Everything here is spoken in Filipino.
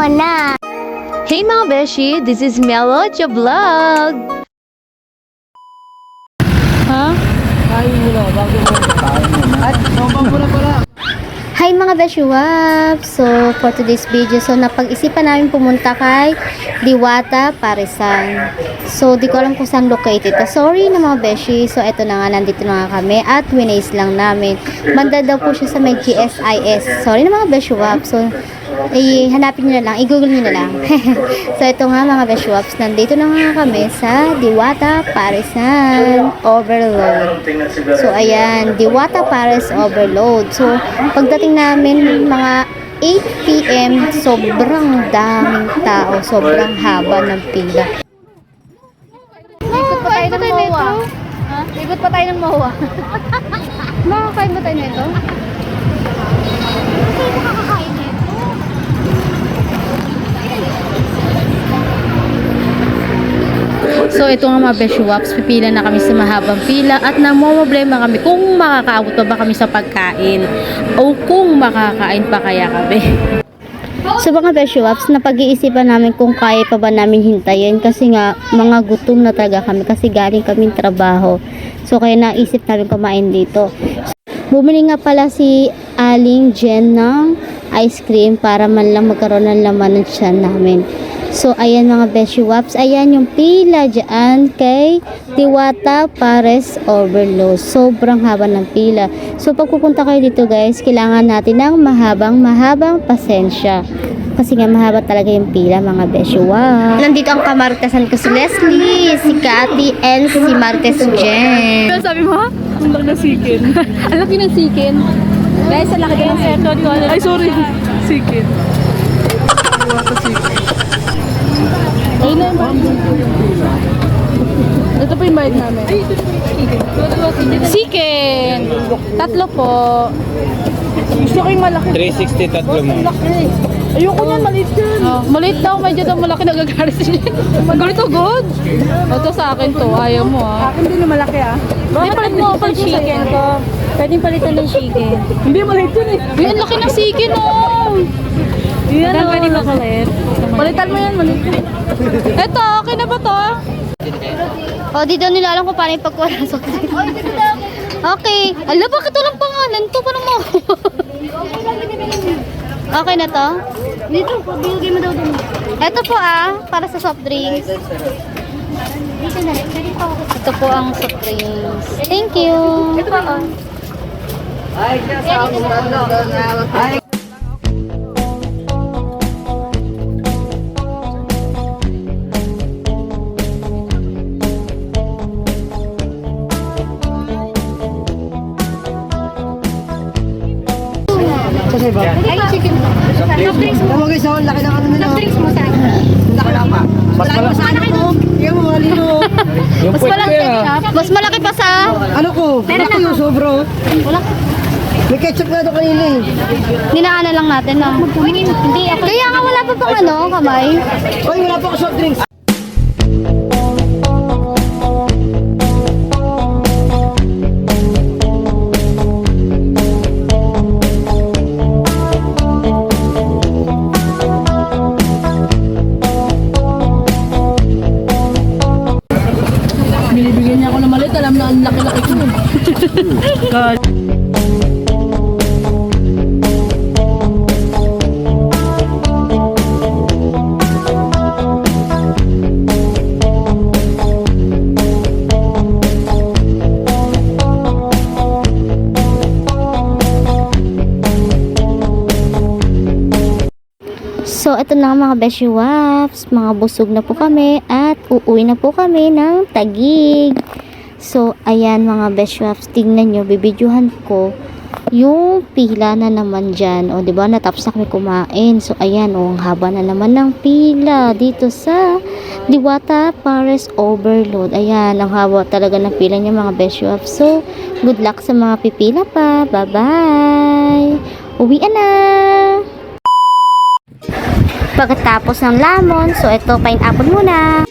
asawa na. Hey mga beshi, this is Melodia Vlog. Ha? Kain muna, bago mo kain muna. At, sombang muna pala. Hi mga Beshuwap! So, for today's video, so napag-isipan namin pumunta kay Diwata Parisan. So, di ko alam kung saan located ito. Sorry na mga Beshi. So, eto na nga, nandito na nga kami at winays lang namin. Banda daw po siya sa may GSIS. Sorry na mga Beshuwap. So, hanapin nyo na lang, i-google nyo na lang. So, ito nga mga Beshuwaps, nandito na nga kami sa Diwata Parisan Overload. So, ayan, Diwata Paris Overload. So, pagdating namin mga 8 PM, sobrang daming tao, sobrang haba ng pila. Ikot pa tayo ng MOA. Ikot pa tayo ng MOA. Makakain ba tayo nito? Hindi mo kakakain nito. So ito nga mga Beshuwaps, pipila na kami sa mahabang pila at namomroblema kami kung makakaabot pa ba kami sa pagkain o kung makakain pa kaya kami. So mga Beshuwaps, napag-iisipan namin kung kaya pa ba namin hintayin kasi nga mga gutom na talaga kami kasi galing kaming trabaho. So kaya naisip namin kumain dito. Bumili nga pala si Aling Jen ng ice cream para man lang magkaroon ng laman ng tiyan namin. So, ayan mga Beshuwaps, ayan yung pila dyan kay Diwata Paris Overload. Sobrang haba ng pila. So, pag pupunta kayo dito guys, kailangan natin ng mahabang pasensya. Kasi nga mahaba talaga yung pila mga Beshuwaps. Nandito ang kamartasan ko si Leslie, si Cathy, and si Martes Jen. Ano sabi mo? Ang laki ng sikin. Ang laki ng sikin. Guys, ang laki ng seto. Ay, sorry. Sikin. Ayun na yung ito po yung bayad namin. Chicken! Tatlo po. Gusto ko yung malaki. 360 tatlo mo. Ayoko niyan, maliit yun. Maliit daw, medyo daw malaki nagagaris niya. Ganito good. Ito sa akin to, ayaw mo ah. Akin din yung malaki ah. Bakit palit mo ako chicken ko? Pwedeng palitan ng chicken. Hindi, maliit yun eh. Ay, ang laki ng chicken oh. Yan o. Pwede makalit. Palitan mo yan, maliit. Ito, okay na ba to? O, di daw nila alam kung paano yung pagkuha ng soft drink. Okay. Ala, bakit walang pangalan to? Paano mo? Okay na to? Dito, bilgay mo daw dun. Ito po para sa soft drinks. Ito po ang soft drinks. Thank you. Ito po Kasi ba? Ay, chicken. Soft drinks mo. Tama guys, ang laki ng ano nila. Soft drinks mo saan? Laki na pa. Mas malaki mo. Yan mo, malino. Mas malaki pa sa... Ano ko? Laki yung sobro. Wala. May ketchup na ito kanina eh. Ninaanan lang natin na. Hindi ako. Kaya nga wala pa pang kamay. Oy, wala pa ako soft drinks. Binibigyan niya ako ng maliit, alam na ang laki-laki ko. God. So, ito na mga Beshuwaps. Mga busog na po kami at uuwi na po kami ng Taguig. So, ayan mga Beshuwaps. Tingnan nyo, bibidyohan ko yung pila na naman dyan. O, diba? Natapos na kami kumain. So, ayan, ang haba na naman ng pila dito sa Diwata Paris Overload. Ayan, ang haba talaga ng pila niya mga Beshuwaps. So, good luck sa mga pipila pa. Bye-bye! Uwian na! Pagkatapos ng lemon, so ito pineapple muna.